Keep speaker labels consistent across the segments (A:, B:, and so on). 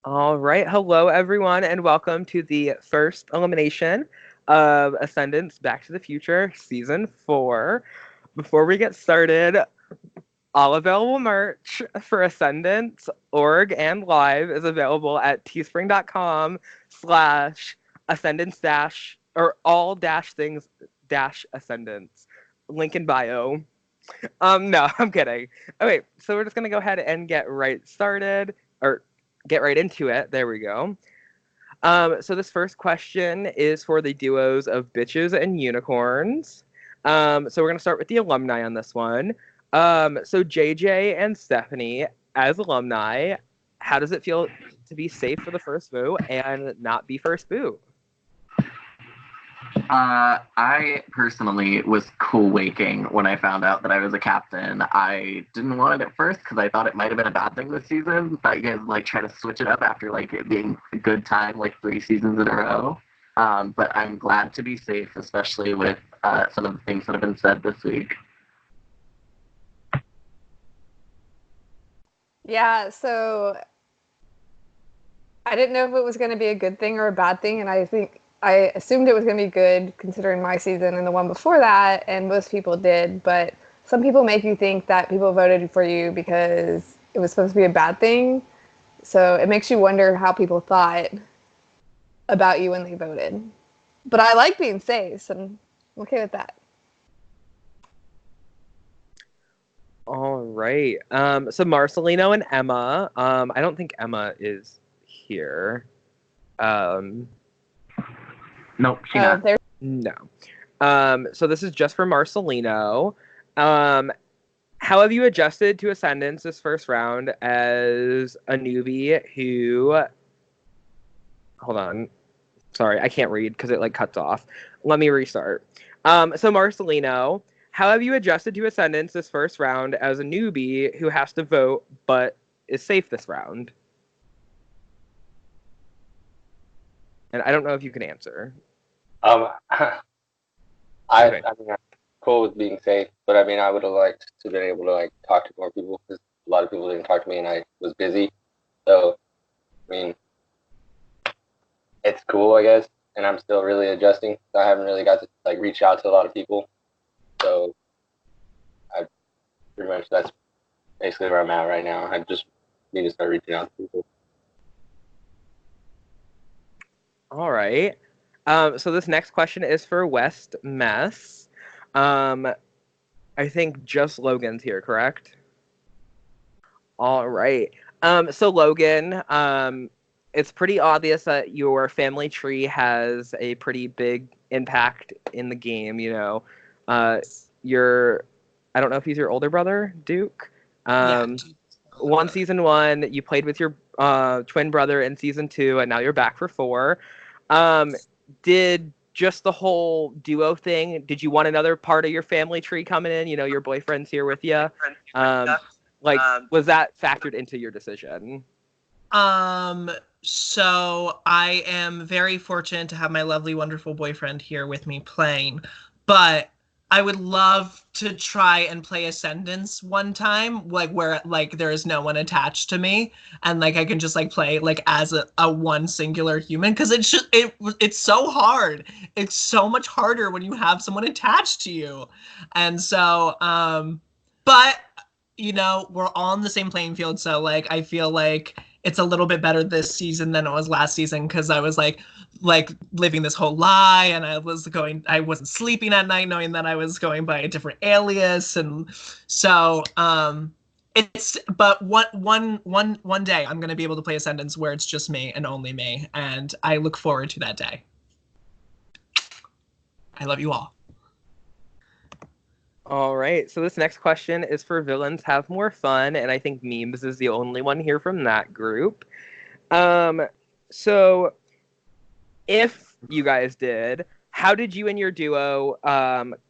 A: All right. Hello, everyone, and welcome to the first elimination of Ascendance Back to the Future Season 4. Before we get started, all available merch for Ascendance, org, and live is available at teespring.com/ascendance dash or all dash things dash ascendance. Link in bio. No, I'm kidding. Okay, so we're just gonna go ahead and get right started, or get right into it. There we go. So this first question is for the duos of Bitches and Unicorns. So we're gonna start with the alumni on this one. So JJ and Stephanie, as alumni, how does it feel to be safe for the first vote and not be first boot?
B: I personally was cool waking when I found out that I was a captain. I didn't want it at first because I thought it might have been a bad thing this season. But you guys try to switch it up after it being a good time 3 seasons in a row. But I'm glad to be safe, especially with some of the things that have been said this week.
C: Yeah, so I didn't know if it was going to be a good thing or a bad thing, and I assumed it was going to be good considering my season and the one before that, and most people did, but some people make you think that people voted for you because it was supposed to be a bad thing, so it makes you wonder how people thought about you when they voted. But I like being safe, so I'm okay with that.
A: All right. So Marcelino and Emma. I don't think Emma is here.
B: Nope, she not.
A: No. So this is just for Marcelino. How have you adjusted to Ascendance this first round as a newbie who... Hold on. Sorry, I can't read because it cuts off. Let me restart. So Marcelino, how have you adjusted to Ascendance this first round as a newbie who has to vote but is safe this round? And I don't know if you can answer.
D: I mean, I'm cool with being safe, but I mean, I would have liked to been able to talk to more people because a lot of people didn't talk to me and I was busy. So, I mean, it's cool, I guess, and I'm still really adjusting. So I haven't really got to reach out to a lot of people. So, I pretty much that's basically where I'm at right now. I just need to start reaching out to people.
A: All right. So this next question is for West Mess. I think just Logan's here, correct? All right. So Logan, it's pretty obvious that your family tree has a pretty big impact in the game. I don't know if he's your older brother, Duke. Season 1, you played with your twin brother in season 2, and now you're back for 4. Did just the whole duo thing, did you want another part of your family tree coming in? Your boyfriend's here with you. Was that factored into your decision?
E: So I am very fortunate to have my lovely, wonderful boyfriend here with me playing, but I would love to try and play Ascendance one time, where there is no one attached to me, and I can just play as a one singular human, because it's so hard. It's so much harder when you have someone attached to you, and so but we're all on the same playing field, so I feel like it's a little bit better this season than it was last season, because I was living this whole lie, and I wasn't sleeping at night knowing that I was going by a different alias, and so but one day I'm gonna be able to play Ascendance where it's just me and only me, and I look forward to that day. I love you all.
A: All right, so this next question is for Villains Have More Fun, and I think Memes is the only one here from that group. So if you guys did, how did you and your duo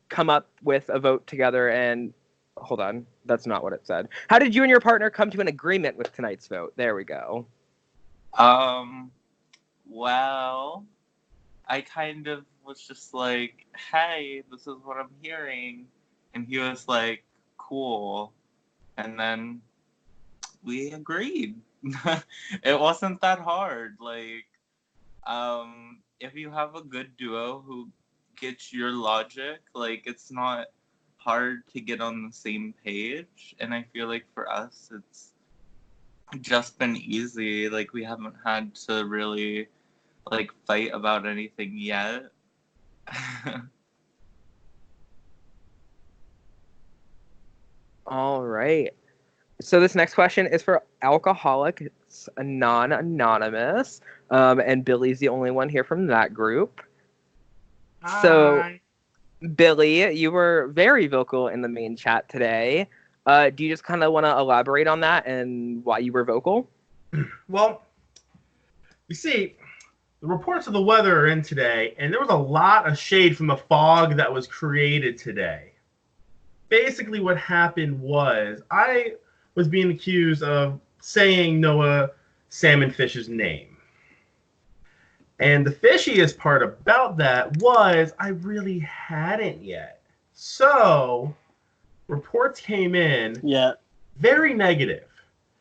A: come up with a vote together? And hold on, that's not what it said. How did you and your partner come to an agreement with tonight's vote? There we go.
F: Well, I kind of was just like, hey, this is what I'm hearing. And he was like, cool. And then we agreed. it wasn't that hard. Like, if you have a good duo who gets your logic, like, it's not hard to get on the same page. And I feel like for us, it's just been easy. Like, we haven't had to really, like, fight about anything yet.
A: All right. So this next question is for alcoholic. It's a non-anonymous, and Billy's the only one here from that group. So,
G: Hi.
A: Billy, you were very vocal in the main chat today. Do you just kind of want to elaborate on that and why you were vocal?
G: Well, you see, the reports of the weather are in today, and there was a lot of shade from the fog that was created today. Basically, what happened was I was being accused of saying Noah Salmonfish's name. And the fishiest part about that was I really hadn't yet. So, reports came in very negative.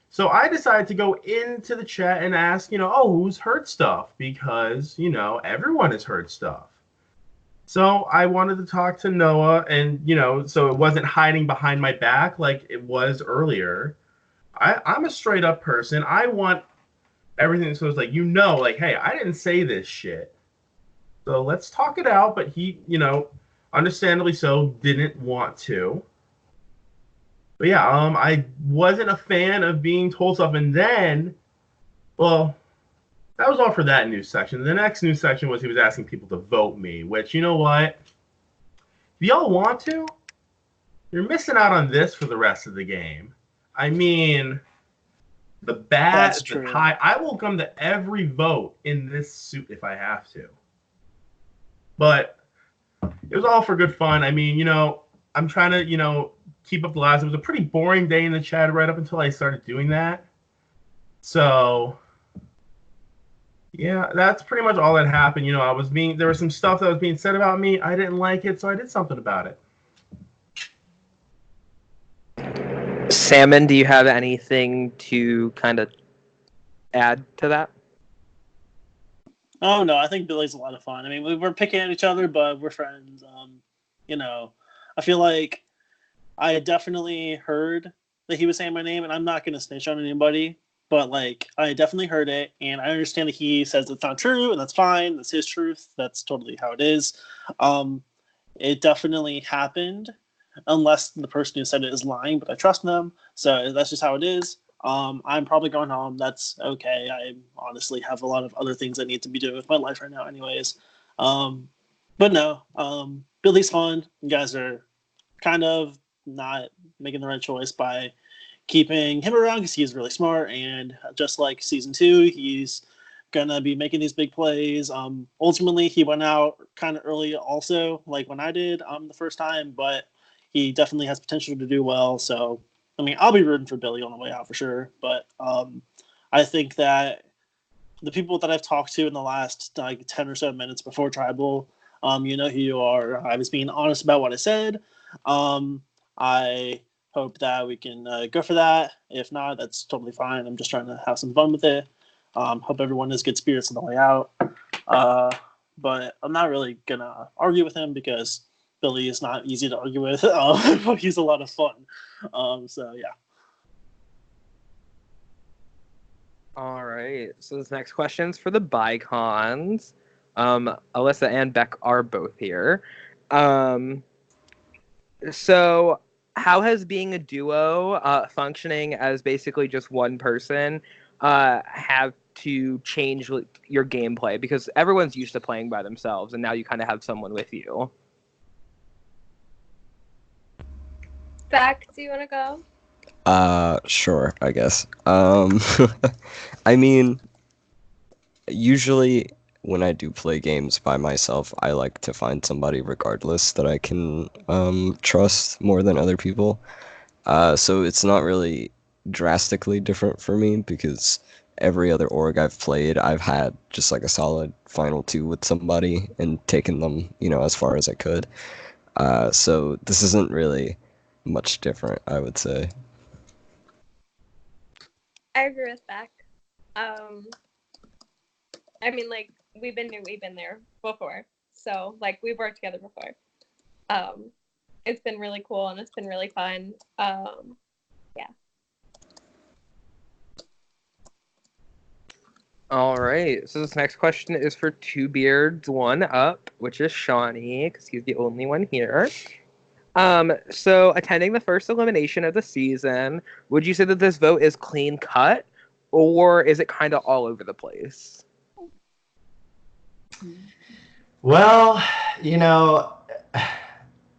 G: So I decided to go into the chat and ask, who's heard stuff? Because, everyone has heard stuff. So I wanted to talk to Noah and, so it wasn't hiding behind my back like it was earlier. I'm a straight up person. I want everything so it's like, hey, I didn't say this shit. So let's talk it out. But he, understandably so, didn't want to. But yeah, I wasn't a fan of being told stuff. And then, well, that was all for that news section. The next news section was he was asking people to vote me, which, you know what? If y'all want to, you're missing out on this for the rest of the game. I mean, the bad, the tie. I will come to every vote in this suit if I have to. But it was all for good fun. I mean, I'm trying to, keep up the lives. It was a pretty boring day in the chat right up until I started doing that. So, yeah, that's pretty much all that happened. There was some stuff that was being said about me. I didn't like it, so I did something about it.
A: Salmon, do you have anything to kind of add to that?
H: Oh, no, I think Billy's a lot of fun. I mean, we were picking at each other, but we're friends. I feel like I definitely heard that he was saying my name, and I'm not going to snitch on anybody, but, I definitely heard it, and I understand that he says it's not true, and that's fine. That's his truth. That's totally how it is. It definitely happened, unless the person who said it is lying, but I trust them, so that's just how it is. I'm probably going home. That's okay. I honestly have a lot of other things I need to be doing with my life right now anyways. But no, Billy's fun. You guys are kind of not making the right choice by keeping him around because he's really smart, and just like season 2, he's gonna be making these big plays. Ultimately, he went out kind of early also, like when I did the first time, but he definitely has potential to do well. So, I mean, I'll be rooting for Billy on the way out for sure. But I think that the people that I've talked to in the last 10 or so minutes before Tribal, you know who you are. I was being honest about what I said. I hope that we can go for that. If not, that's totally fine. I'm just trying to have some fun with it. Hope everyone has good spirits on the way out. But I'm not really going to argue with him because Billy is not easy to argue with. But he's a lot of fun. So, yeah.
A: All right. So this next question's for the Bicons. Alyssa and Beck are both here. So how has being a duo, functioning as basically just one person, have to change your gameplay? Because everyone's used to playing by themselves, and now you kind of have someone with you.
C: Beck, do you want to go?
I: Sure, I guess. I mean, usually when I do play games by myself, I like to find somebody regardless that I can trust more than other people. So it's not really drastically different for me because every other org I've played, I've had just like a solid final 2 with somebody and taken them, as far as I could. So this isn't really much different, I would say.
J: I agree with Beck. I mean, like, we've been there before. So, like, we've worked together before. It's been really cool and it's been really fun. Yeah.
A: All right. So this next question is for Two Beards, One Up, which is Shawnee, because he's the only one here. So attending the first elimination of the season, would you say that this vote is clean cut, or is it kind of all over the place?
K: Well, you know,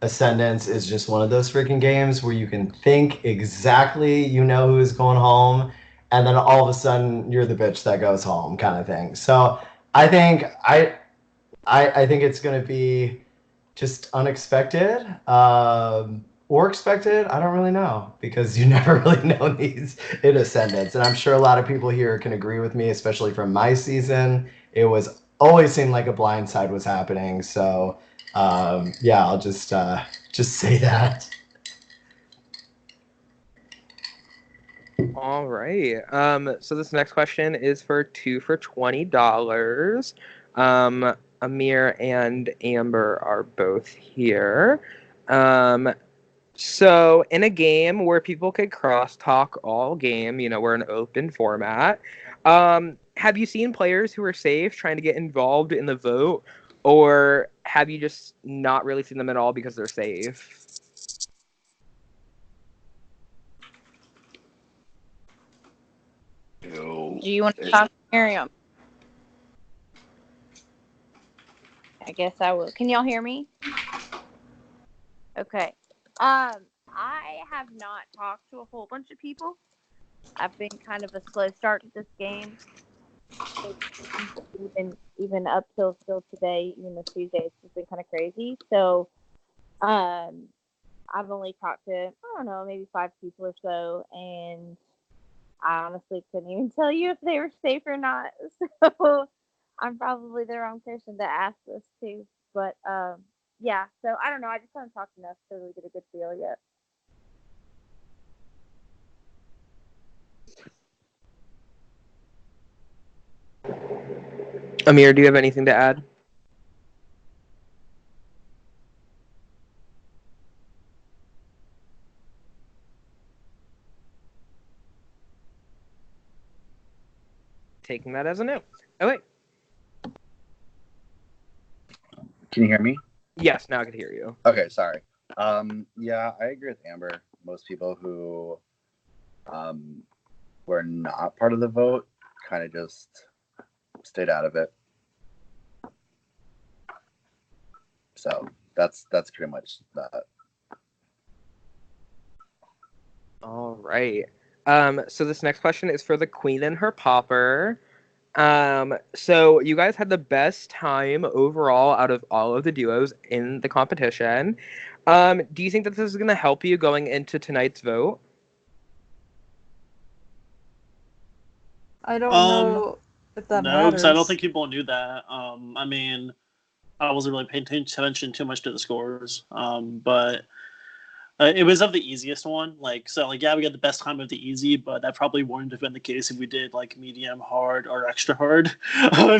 K: Ascendance is just one of those freaking games where you can think exactly you know who's going home, and then all of a sudden you're the bitch that goes home, kind of thing. So I think I think it's going to be just unexpected or expected. I don't really know because you never really know these in Ascendance, and I'm sure a lot of people here can agree with me, especially from my season. It was always seemed like a blindside was happening. So yeah, I'll just say that.
A: All right. So this next question is for two for $20. Amir and Amber are both here. So in a game where people could crosstalk all game, we're an open format. Have you seen players who are safe trying to get involved in the vote, or have you just not really seen them at all because they're safe?
L: Do you want to talk to Miriam? I guess I will. Can y'all hear me? Okay. I have not talked to a whole bunch of people. I've been kind of a slow start to this game. Even up till still today, even this Tuesday, it's just been kind of crazy. So, I've only talked to, I don't know, maybe 5 people or so, and I honestly couldn't even tell you if they were safe or not. So I'm probably the wrong person to ask this to. But yeah, so I don't know. I just haven't talked enough to really get a good feel yet.
A: Amir, do you have anything to add? Taking that as a no. Oh, wait.
M: Can you hear me?
A: Yes, now I can hear you.
M: Okay, sorry. Yeah, I agree with Amber. Most people who were not part of the vote kind of just stayed out of it. So that's pretty much that.
A: All right. So this next question is for the Queen and her popper. So you guys had the best time overall out of all of the duos in the competition. Do you think that this is going to help you going into tonight's vote?
C: I don't know if that matters.
H: Because I don't think people knew that. I mean, I wasn't really paying attention too much to the scores. But it was of the easiest one. Yeah, we got the best time of the easy, but that probably wouldn't have been the case if we did like medium, hard, or extra hard.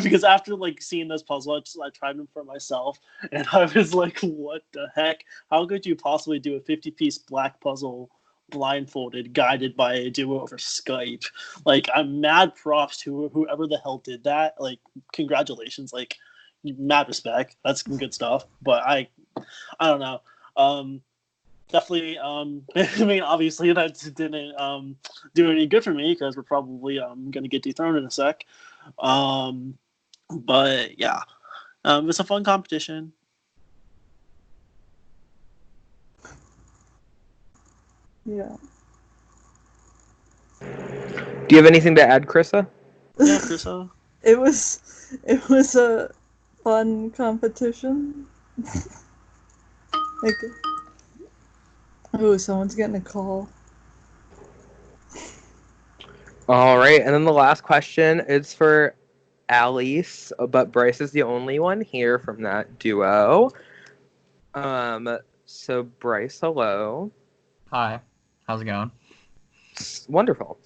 H: Because after seeing this puzzle, I tried them for myself, and I was like, "What the heck? How could you possibly do a 50-piece black puzzle blindfolded, guided by a duo over Skype?" I'm mad props to whoever the hell did that. Congratulations. Mad respect. That's some good stuff. But I don't know. Definitely. I mean, obviously that didn't do any good for me because we're probably going to get dethroned in a sec. But yeah, it's a fun competition.
C: Yeah.
A: Do you have anything to add, Krissa?
H: Yeah, Krissa.
C: It was a fun competition. Oh, someone's getting a call.
A: All right, and then the last question is for Alice, but Bryce is the only one here from that duo. So Bryce, hello.
N: Hi. How's it going?
A: Wonderful.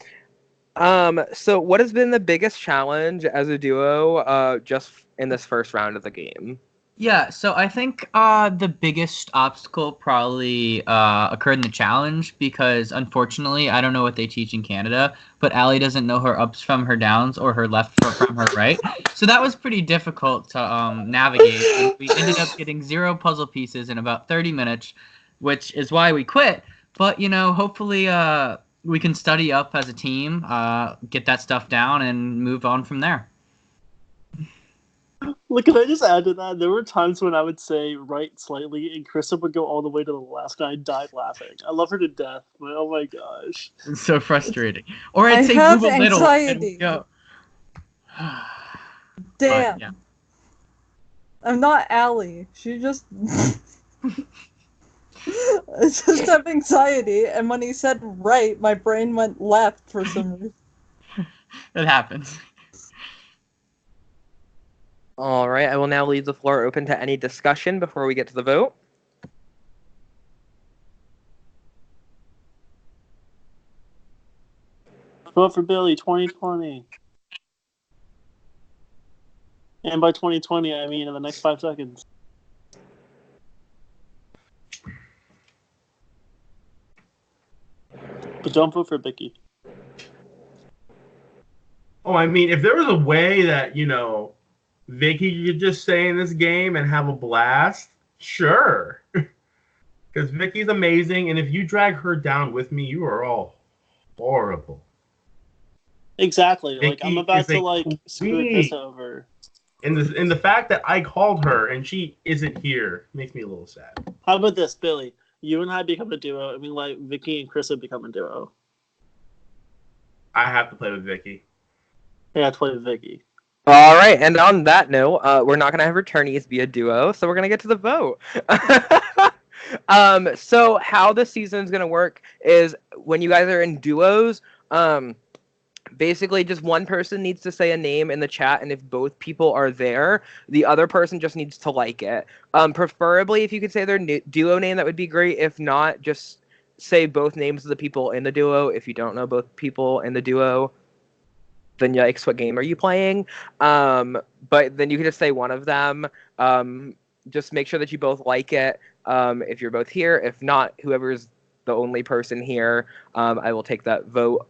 A: So what has been the biggest challenge as a duo, just in this first round of the game?
N: Yeah, so I think the biggest obstacle probably occurred in the challenge because unfortunately I don't know what they teach in Canada, but Allie doesn't know her ups from her downs or her left from her right. So that was pretty difficult to navigate, and we ended up getting 0 puzzle pieces in about 30 minutes, which is why we quit. But hopefully we can study up as a team, get that stuff down, and move on from there.
H: Look, can I just add to that? There were times when I would say right slightly, and Krista would go all the way to the left, and I died laughing. I love her to death, but oh my gosh.
N: It's so frustrating. Or
O: I
N: I'd say
O: have
N: move a little and
O: anxiety.
N: we'd go.
O: Damn.
N: But, yeah.
O: I'm not Allie. She just... I just have anxiety, and when he said right, my brain went left for some reason.
N: It happens.
A: All right, I will now leave the floor open to any discussion before we get to the vote.
H: Vote for Billy 2020. And by 2020, I mean in the next 5 seconds. But don't vote for Vicky.
G: Oh, I mean, if there was a way that, Vicky could just stay in this game and have a blast, sure. Because Vicky's amazing, and if you drag her down with me, you are all horrible.
H: Exactly.
G: Vicky
H: I'm about
G: is
H: to
G: a
H: screw
G: queen.
H: this over.
G: And the fact that I called her and she isn't here makes me a little sad.
H: How about this, Billy? You and I become a duo, and we let Vicky and Krista become a duo.
G: I have to play with Vicky.
H: Yeah, I play with Vicky.
A: All right, and on that note, we're not going to have returnees be a duo, so we're going to get to the vote. So how the season's going to work is when you guys are in duos, basically just one person needs to say a name in the chat, and if both people are there, the other person just needs to like it. Preferably, if you could say their duo name, that would be great. If not, just say both names of the people in the duo. If you don't know both people in the duo, then yikes, what game are you playing? But then you can just say one of them. Just make sure that you both like it. If you're both here, if not, whoever's the only person here, I will take that vote.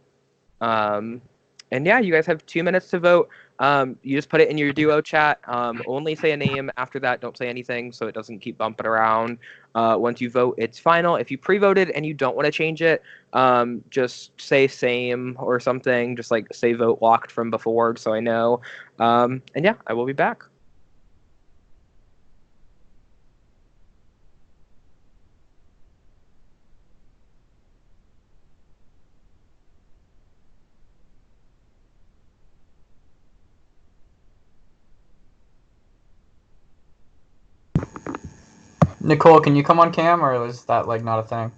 A: And yeah, you guys have 2 minutes to vote. You just put it in your duo chat. Only say a name after that. Don't say anything so it doesn't keep bumping around. Once you vote, it's final. If you pre-voted and you don't want to change it, just say same or something. Just like say vote locked from before so I know. And yeah, I will be back.
N: Nicole, can you come on cam, or is that not a thing?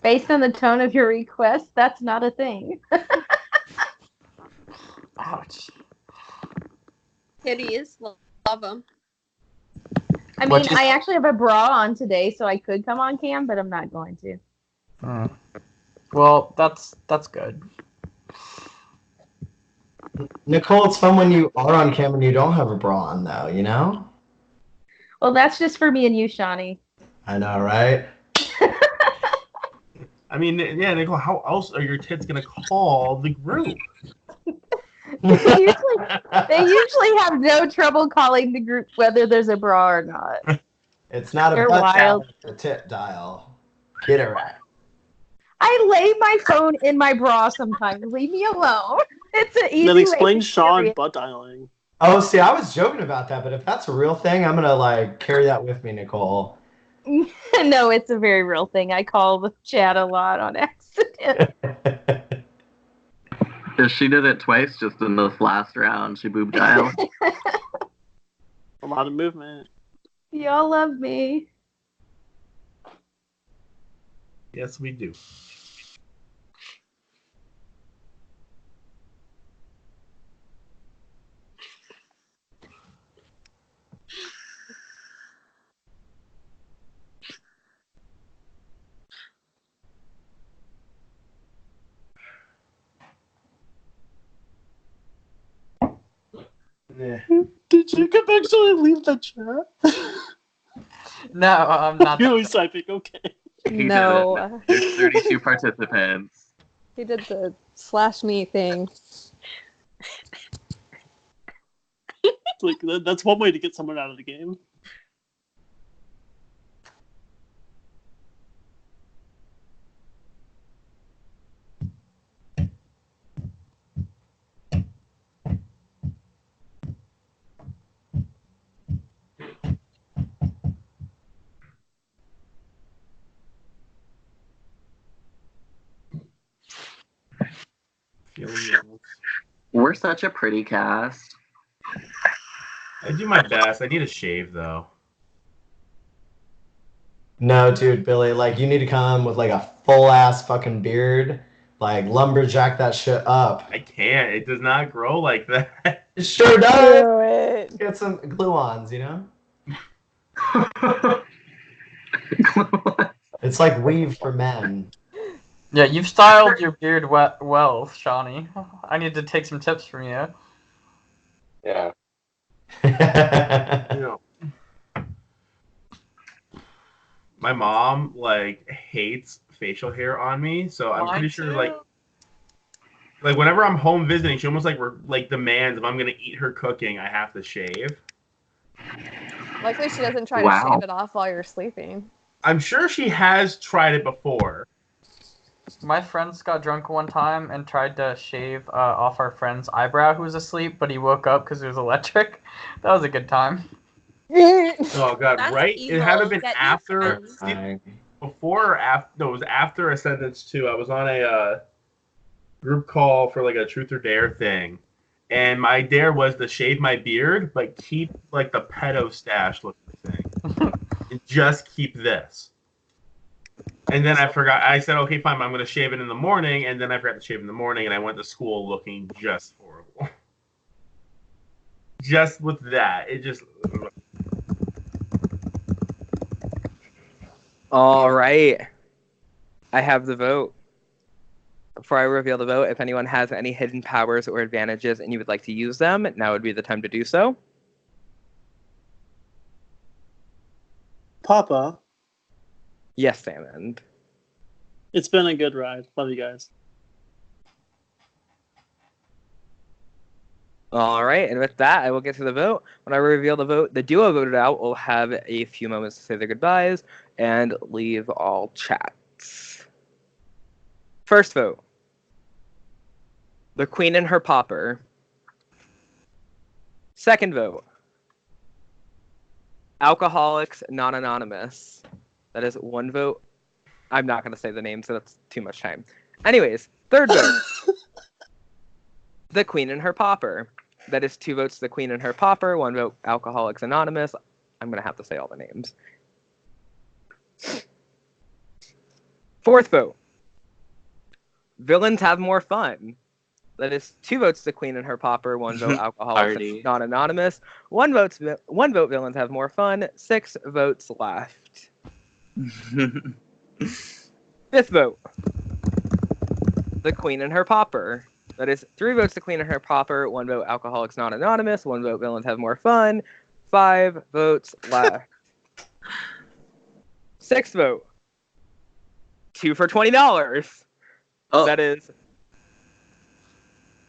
L: Based on the tone of your request, that's not a thing.
N: Ouch.
J: Kitties, love them.
L: I mean, I actually have a bra on today, so I could come on cam, but I'm not going to.
N: Well, that's good.
K: Nicole, it's fun when you are on camera and you don't have a bra on, though, you know?
L: Well, that's just for me and you, Shawnee.
K: I know, right?
G: I mean, yeah, Nicole, how else are your tits going to call the group?
L: They usually have no trouble calling the group whether there's a bra or not.
K: It's not
L: They're
K: a butt dial,
L: wild.
K: it's a tit dial. Get it right.
L: I lay my phone in my bra sometimes. Leave me alone. It's an easy
H: Then
L: way
H: explain
L: to
H: Sean
L: carry it.
H: butt dialing.
K: Oh, see, I was joking about that, but if that's a real thing, I'm gonna carry that with me, Nicole.
L: No, it's a very real thing. I call the chat a lot on accident.
B: Because she did it twice just in this last round. She boob dialed.
H: A lot of movement.
L: Y'all love me.
G: Yes, we do. Yeah.
H: Did Jacob actually leave the chat?
N: No, I'm not.
H: He always typing. Okay.
B: He
C: No.
B: did it. There's 32 participants.
C: He did the /me thing.
H: Like that's one way to get someone out of the game.
B: We're such a pretty cast.
G: I do my best. I need a shave though.
K: No, dude, Billy, like you need to come with like a full ass fucking beard, like lumberjack that shit up.
G: I can't. It does not grow like that.
K: It sure does.
C: Do it.
K: Get some glue-ons, you know? It's like weave for men.
N: Yeah, you've styled your beard well, Shawnee. I need to take some tips from you.
D: Yeah.
G: You know, my mom like hates facial hair on me, so I'm
N: Mine
G: pretty sure
N: too.
G: like whenever I'm home visiting, she almost like demands if I'm gonna eat her cooking, I have to shave.
C: Luckily, she doesn't try
B: Wow.
C: to shave it off while you're sleeping.
G: I'm sure she has tried it before.
N: My friends got drunk one time and tried to shave off our friend's eyebrow who was asleep, but he woke up because it was electric. That was a good time.
G: Oh god,
J: That's
G: right?
J: evil.
G: It had been
J: Get
G: after
J: your
K: I-
G: before or after. No, it was after Ascendance 2. I was on a group call for like a Truth or Dare thing, and my dare was to shave my beard, but keep like the pedo stash looking thing, and just keep this. And then I forgot. I said, okay, fine, I'm going to shave it in the morning, and then I forgot to shave in the morning, and I went to school looking just horrible. Just with that, it just.
A: All right. I have the vote. Before I reveal the vote, if anyone has any hidden powers or advantages and you would like to use them, now would be the time to do so.
H: Papa,
A: Yes, Salmon.
H: it's been a good ride. Love you guys.
A: All right, and with that, I will get to the vote. When I reveal the vote, the duo voted out will have a few moments to say their goodbyes and leave all chats. First vote. The Queen and her popper. Second vote. Alcoholics Not Anonymous. That is one vote. I'm not going to say the name, so that's too much time. Anyways, third vote. The Queen and her popper. That is 2 votes to the Queen and her popper, 1 vote Alcoholics Anonymous. I'm going to have to say all the names. Fourth vote. Villains have more fun. That is 2 votes to the Queen and her popper, 1 vote Alcoholics
F: Party.
A: Not Anonymous. 1 vote Villains have more fun. 6 votes left. Fifth vote. The Queen and her popper. That is 3 votes to Queen and her popper, 1 vote Alcoholics Not Anonymous, 1 vote Villains Have More Fun, 5 votes left. Sixth vote. 2 for $20.
F: Oh.
A: That is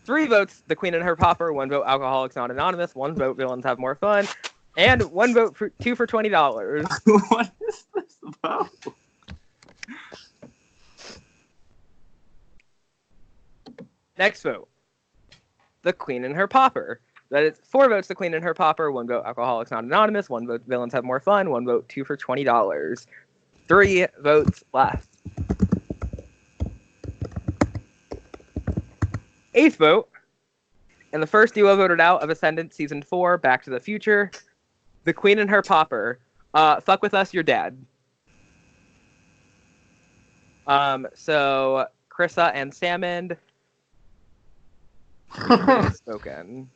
A: 3 votes The Queen and Her Popper, 1 vote Alcoholics Not Anonymous, 1 vote Villains Have More Fun, and 1 vote for 2 for $20.
F: What is this about?
A: Next vote. The Queen and Her Popper. That is 4 votes The Queen and Her Popper, 1 vote Alcoholics Not Anonymous, 1 vote Villains Have More Fun, 1 vote 2 for $20. 3 votes left. Eighth vote. And the first duo voted out of Ascendant Season 4, Back to the Future. The Queen and Her Popper. Fuck with us, you're dead. So Krissa and Salmond. Spoken.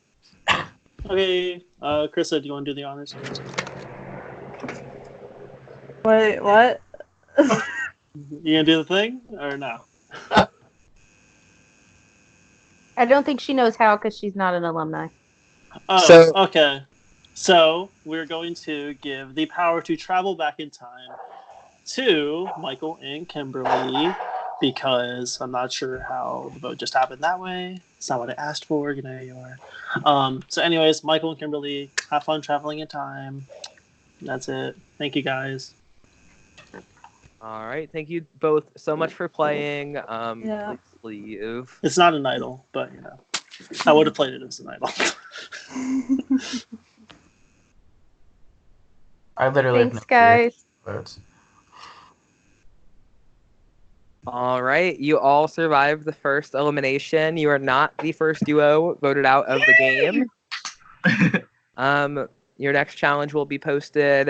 H: Okay, Krissa, do you want to do the honors?
O: Wait, what?
H: You gonna do the thing or no?
L: I don't think she knows how because she's not an alumni.
H: Oh,
A: So-
H: okay. So we're going to give the power to travel back in time to Michael and Kimberly because I'm not sure how the vote just happened that way. It's not what I asked for, you know. You are. So, anyways, Michael and Kimberly, have fun traveling in time. That's it. Thank you, guys.
A: All right. Thank you both so much for playing.
O: Yeah.
A: Please leave.
H: It's not an idol, but you know, I would have played it as an idol.
N: I literally have
C: Thanks,
N: no idea
C: guys.
N: votes.
A: All right. You all survived the first elimination. You are not the first duo voted out of the game. Your next challenge will be posted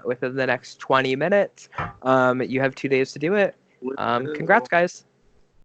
A: within the next 20 minutes. You have 2 days to do it. Congrats, guys.